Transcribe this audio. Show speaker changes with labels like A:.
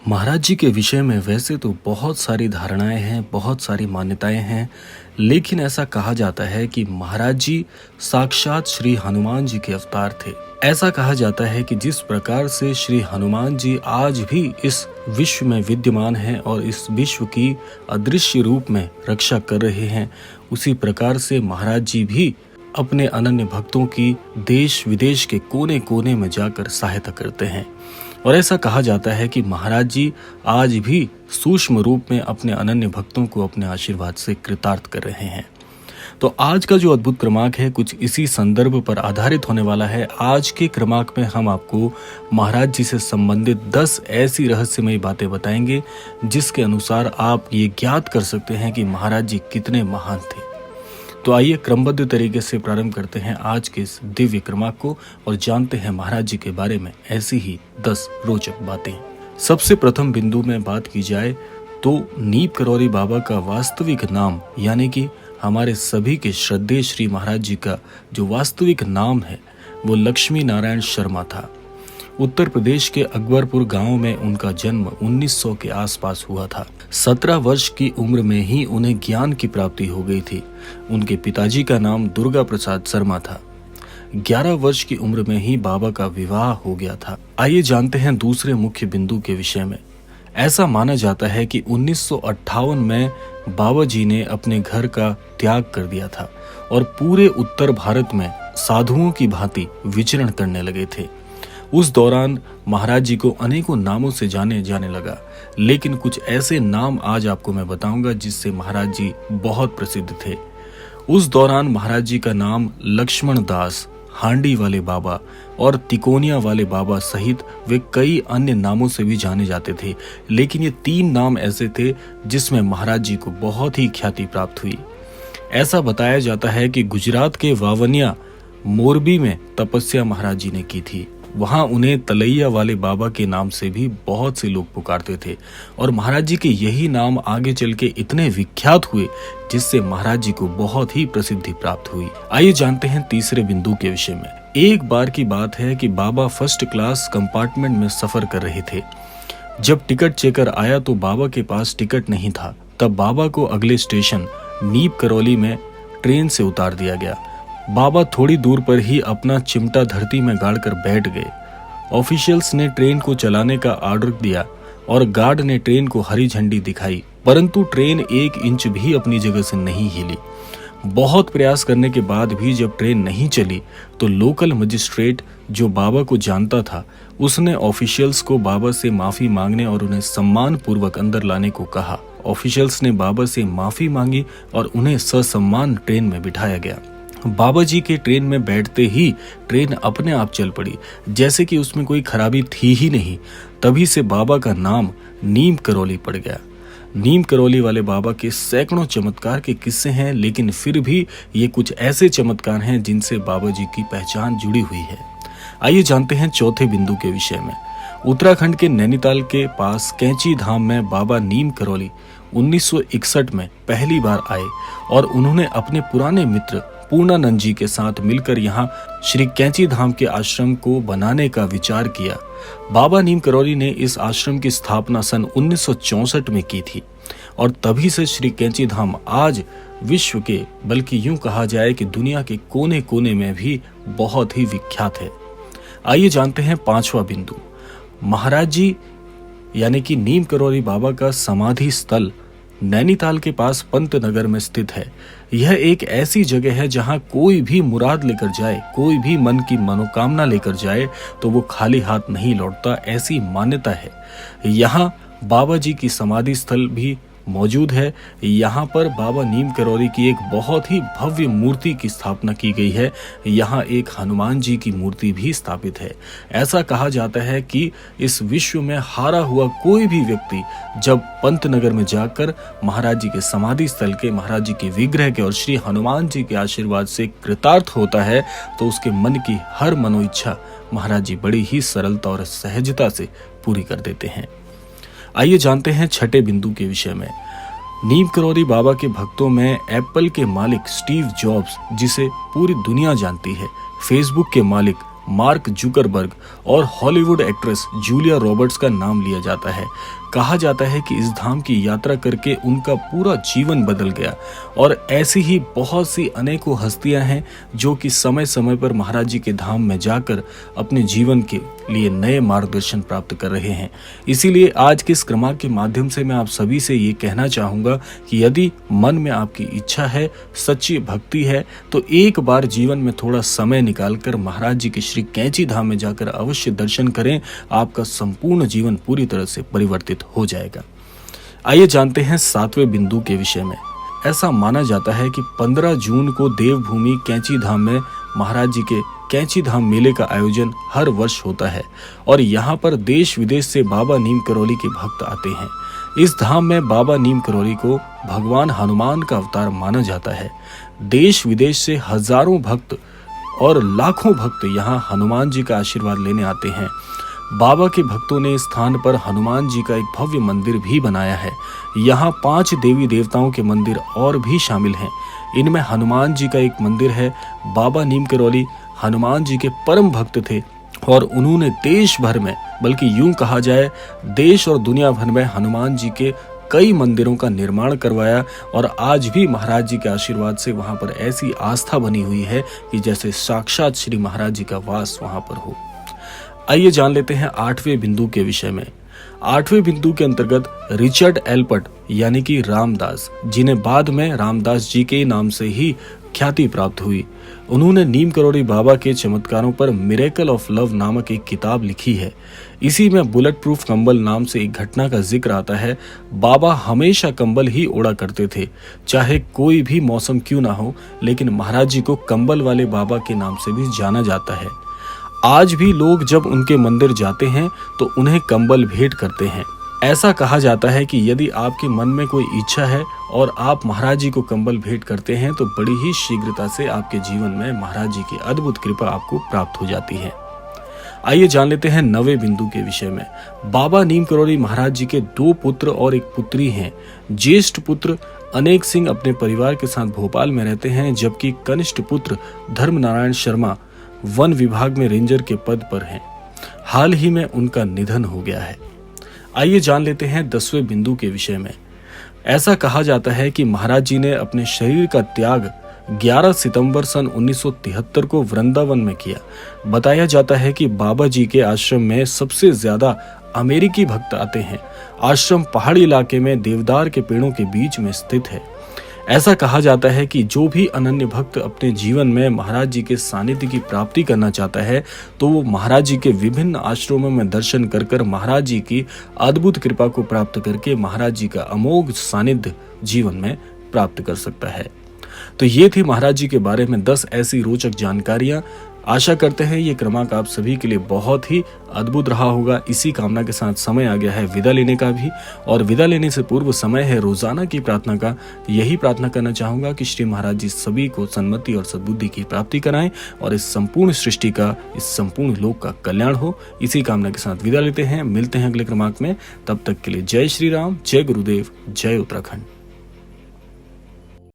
A: महाराज जी के विषय में वैसे तो बहुत सारी धारणाएं हैं, बहुत सारी मान्यताएं हैं, लेकिन ऐसा कहा जाता है कि महाराज जी साक्षात श्री हनुमान जी के अवतार थे। ऐसा कहा जाता है कि जिस प्रकार से श्री हनुमान जी आज भी इस विश्व में विद्यमान हैं और इस विश्व की अदृश्य रूप में रक्षा कर रहे हैं, उसी प्रकार से महाराज जी भी अपने अनन्य भक्तों की देश विदेश के कोने कोने में जाकर सहायता करते हैं। और ऐसा कहा जाता है कि महाराज जी आज भी सूक्ष्म रूप में अपने अनन्य भक्तों को अपने आशीर्वाद से कृतार्थ कर रहे हैं। तो आज का जो अद्भुत क्रमांक है कुछ इसी संदर्भ पर आधारित होने वाला है। आज के क्रमांक में हम आपको महाराज जी से संबंधित 10 ऐसी रहस्यमयी बातें बताएंगे जिसके अनुसार आप ये ज्ञात कर सकते हैं कि महाराज जी कितने महान थे। तो आइए क्रमबद्ध तरीके से प्रारंभ करते हैं आज के इस दिव्य क्रमांक को और जानते हैं महाराज जी के बारे में ऐसी ही 10 रोचक बातें। सबसे प्रथम बिंदु में बात की जाए तो नीप करौरी बाबा का वास्तविक नाम यानी कि हमारे सभी के श्रद्धेय श्री महाराज जी का जो वास्तविक नाम है वो लक्ष्मी नारायण शर्मा था। उत्तर प्रदेश के अकबरपुर गांव में उनका जन्म 1900 के आसपास हुआ था। 17 वर्ष की उम्र में ही उन्हें ज्ञान की प्राप्ति हो गई थी। उनके पिताजी का नाम दुर्गा प्रसाद शर्मा था। 11 वर्ष की उम्र में ही बाबा का विवाह हो गया था। आइए जानते हैं दूसरे मुख्य बिंदु के विषय में। ऐसा माना जाता है कि 1958 में बाबा जी ने अपने घर का त्याग कर दिया था और पूरे उत्तर भारत में साधुओं की भांति विचरण करने लगे थे। उस दौरान महाराज जी को अनेकों नामों से जाने जाने लगा, लेकिन कुछ ऐसे नाम आज आपको मैं बताऊंगा जिससे महाराज जी बहुत प्रसिद्ध थे। उस दौरान महाराज जी का नाम लक्ष्मण दास, हांडी वाले बाबा और तिकोनिया वाले बाबा सहित वे कई अन्य नामों से भी जाने जाते थे, लेकिन ये 3 नाम ऐसे थे जिसमें महाराज जी को बहुत ही ख्याति प्राप्त हुई। ऐसा बताया जाता है कि गुजरात के वावनिया मोरबी में तपस्या महाराज जी ने की थी। वहां उन्हें तलैया वाले बाबा के नाम से भी बहुत से लोग पुकारते थे और महाराज जी के यही नाम आगे चल के इतने विख्यात हुए जिससे महाराज जी को बहुत ही प्रसिद्धि प्राप्त हुई। आइए जानते हैं तीसरे बिंदु के विषय में। एक बार की बात है कि बाबा फर्स्ट क्लास कंपार्टमेंट में सफर कर रहे थे। जब टिकट चेकर आया तो बाबा के पास टिकट नहीं था। तब बाबा को अगले स्टेशन नीप करौली में ट्रेन से उतार दिया गया। बाबा थोड़ी दूर पर ही अपना चिमटा धरती में गाड़कर बैठ गए। ऑफिशियल्स ने ट्रेन को चलाने का ऑर्डर दिया और गार्ड ने ट्रेन को हरी झंडी दिखाई, परंतु ट्रेन 1 इंच भी अपनी जगह से नहीं हिली। बहुत प्रयास करने के बाद भी जब ट्रेन नहीं चली तो लोकल मजिस्ट्रेट जो बाबा को जानता था उसने ऑफिशियल्स को बाबा से माफी मांगने और उन्हें सम्मान पूर्वक अंदर लाने को कहा। ऑफिशियल्स ने बाबा से माफी मांगी और उन्हें ससम्मान ट्रेन में बिठाया गया। बाबा जी के ट्रेन में बैठते ही ट्रेन अपने आप चल पड़ी, जैसे कि उसमें कोई खराबी थी ही नहीं। तभी से बाबा का नाम नीम करौली पड़ गया। नीम करौली वाले बाबा के सैकड़ों चमत्कार के किस्से हैं, लेकिन फिर भी ये कुछ ऐसे चमत्कार हैं जिनसे बाबा जी की पहचान जुड़ी हुई है। आइए जानते हैं चौथे बिंदु के विषय में। उत्तराखंड के नैनीताल के पास कैंची धाम में बाबा नीम करौली 1961 में पहली बार आए और उन्होंने अपने पुराने मित्र पूर्णानंद जी के साथ मिलकर यहाँ श्री कैंची धाम के आश्रम को बनाने का विचार किया। बाबा नीम करौली ने इस आश्रम की स्थापना सन 1964 में की थी और तभी से श्री कैंची धाम आज विश्व के बल्कि यूं कहा जाए कि दुनिया के कोने कोने में भी बहुत ही विख्यात है। आइए जानते हैं 5वां बिंदु। महाराज जी यानी कि नीम करौली बाबा का समाधि स्थल नैनीताल के पास पंतनगर में स्थित है। यह एक ऐसी जगह है जहां कोई भी मुराद लेकर जाए, कोई भी मन की मनोकामना लेकर जाए तो वो खाली हाथ नहीं लौटता, ऐसी मान्यता है। यहाँ बाबा जी की समाधि स्थल भी मौजूद है। यहाँ पर बाबा नीम करौली की एक बहुत ही भव्य मूर्ति की स्थापना की गई है। यहाँ एक हनुमान जी की मूर्ति भी स्थापित है। ऐसा कहा जाता है कि इस विश्व में हारा हुआ कोई भी व्यक्ति जब पंतनगर में जाकर महाराज जी के समाधि स्थल के, महाराज जी के विग्रह के और श्री हनुमान जी के आशीर्वाद से कृतार्थ होता है तो उसके मन की हर मनोइच्छा महाराज जी बड़ी ही सरलता और सहजता से पूरी कर देते हैं। आइए जानते हैं छठे बिंदु के विषय में। नीम करौली बाबा के भक्तों में एप्पल के मालिक स्टीव जॉब्स, जिसे पूरी दुनिया जानती है, फेसबुक के मालिक मार्क जुकरबर्ग और हॉलीवुड एक्ट्रेस जूलिया रॉबर्ट्स का नाम लिया जाता है। कहा जाता है कि इस धाम की यात्रा करके उनका पूरा जीवन बदल गया और ऐसी ही बहुत सी अनेकों हस्तियां हैं जो कि समय समय पर महाराज जी के धाम में जाकर अपने जीवन के लिए नए मार्गदर्शन प्राप्त कर रहे हैं। इसीलिए आज के इस क्रमांक के माध्यम से मैं आप सभी से ये कहना चाहूंगा कि यदि मन में आपकी इच्छा है, सच्ची भक्ति है, तो एक बार जीवन में थोड़ा समय निकालकर महाराज जी के श्री कैंची धाम में जाकर अवश्य दर्शन करें। आपका संपूर्ण जीवन पूरी तरह से परिवर्तित हो जाएगा। आइए जानते हैं 7वें बिंदु के विषय में। ऐसा माना जाता है कि 15 जून को देवभूमि कैंची धाम में महाराज जी के कैंची धाम मेले का आयोजन हर वर्ष होता है और यहाँ पर देश विदेश से बाबा नीम करौली के भक्त आते हैं। इस धाम में बाबा नीम करौली को भगवान हनुमान का अवतार माना जाता है। देश विदेश से हजारों भक्त और लाखों भक्त यहाँ हनुमान जी का आशीर्वाद लेने आते हैं। बाबा के भक्तों ने इस स्थान पर हनुमान जी का एक भव्य मंदिर भी बनाया है। यहाँ 5 देवी देवताओं के मंदिर और भी शामिल हैं। इनमें हनुमान जी का एक मंदिर है। बाबा नीम करौली हनुमान जी के परम भक्त थे और उन्होंने देश भर में, बल्कि यूं कहा जाए देश और दुनिया भर में हनुमान जी के कई मंदिरों का निर्माण करवाया और आज भी महाराज जी के आशीर्वाद से वहां पर ऐसी आस्था बनी हुई है कि जैसे साक्षात श्री महाराज जी का वास वहां पर हो। आइए जान लेते हैं 8वें बिंदु के विषय में। 8वें बिंदु के अंतर्गत रिचर्ड एल्पर्ट यानी कि रामदास, जिन्हें बाद में रामदास जी के नाम से ही ख्याति प्राप्त हुई, उन्होंने नीम करौली बाबा के चमत्कारों पर मिरेकल ऑफ लव नामक एक किताब लिखी है। इसी में बुलेट प्रूफ कंबल नाम से एक घटना का जिक्र आता है। बाबा हमेशा कंबल ही ओढ़ा करते थे, चाहे कोई भी मौसम क्यों ना हो, लेकिन महाराज जी को कंबल वाले बाबा के नाम से भी जाना जाता है। आज भी लोग जब उनके मंदिर जाते हैं तो उन्हें कंबल भेंट करते हैं। ऐसा कहा जाता है कि यदि आपके मन में कोई इच्छा है और आप महाराज जी को कंबल भेंट करते हैं तो बड़ी ही शीघ्रता से आपके जीवन में महाराज जी की अद्भुत कृपा आपको प्राप्त हो जाती है। आइए जान लेते हैं 9वें बिंदु के विषय में। बाबा नीम करौली महाराज जी के 2 पुत्र और एक पुत्री हैं। ज्येष्ठ पुत्र अनेक सिंह अपने परिवार के साथ भोपाल में रहते हैं, जबकि कनिष्ठ पुत्र धर्म नारायण शर्मा वन विभाग में रेंजर के पद पर हैं। हाल ही में उनका निधन हो गया है। आइए जान लेते हैं 10वें बिंदु के विषय में। ऐसा कहा जाता है कि महाराज जी ने अपने शरीर का त्याग 11 सितंबर सन 1973 को वृंदावन में किया। बताया जाता है कि बाबा जी के आश्रम में सबसे ज्यादा अमेरिकी भक्त आते हैं। आश्रम पहाड़ी इलाके में देवदार के पेड़ों के बीच में स्थित है। ऐसा कहा जाता है कि जो भी अनन्य भक्त अपने जीवन में महाराज जी के सानिध्य की प्राप्ति करना चाहता है तो वो महाराज जी के विभिन्न आश्रमों में दर्शन कर महाराज जी की अद्भुत कृपा को प्राप्त करके महाराज जी का अमोघ सानिध्य जीवन में प्राप्त कर सकता है। तो ये थी महाराज जी के बारे में 10 ऐसी रोचक जानकारियां। आशा करते हैं ये क्रमांक आप सभी के लिए बहुत ही अद्भुत रहा होगा। इसी कामना के साथ समय आ गया है विदा लेने का भी, और विदा लेने से पूर्व समय है रोजाना की प्रार्थना का। यही प्रार्थना करना चाहूंगा कि श्री महाराज जी सभी को सन्मति और सद्बुद्धि की प्राप्ति कराएं और इस संपूर्ण सृष्टि का, इस संपूर्ण लोक का कल्याण हो। इसी कामना के साथ विदा लेते हैं। मिलते हैं अगले क्रमांक में। तब तक के लिए जय श्री राम, जय गुरुदेव, जय उत्तराखंड।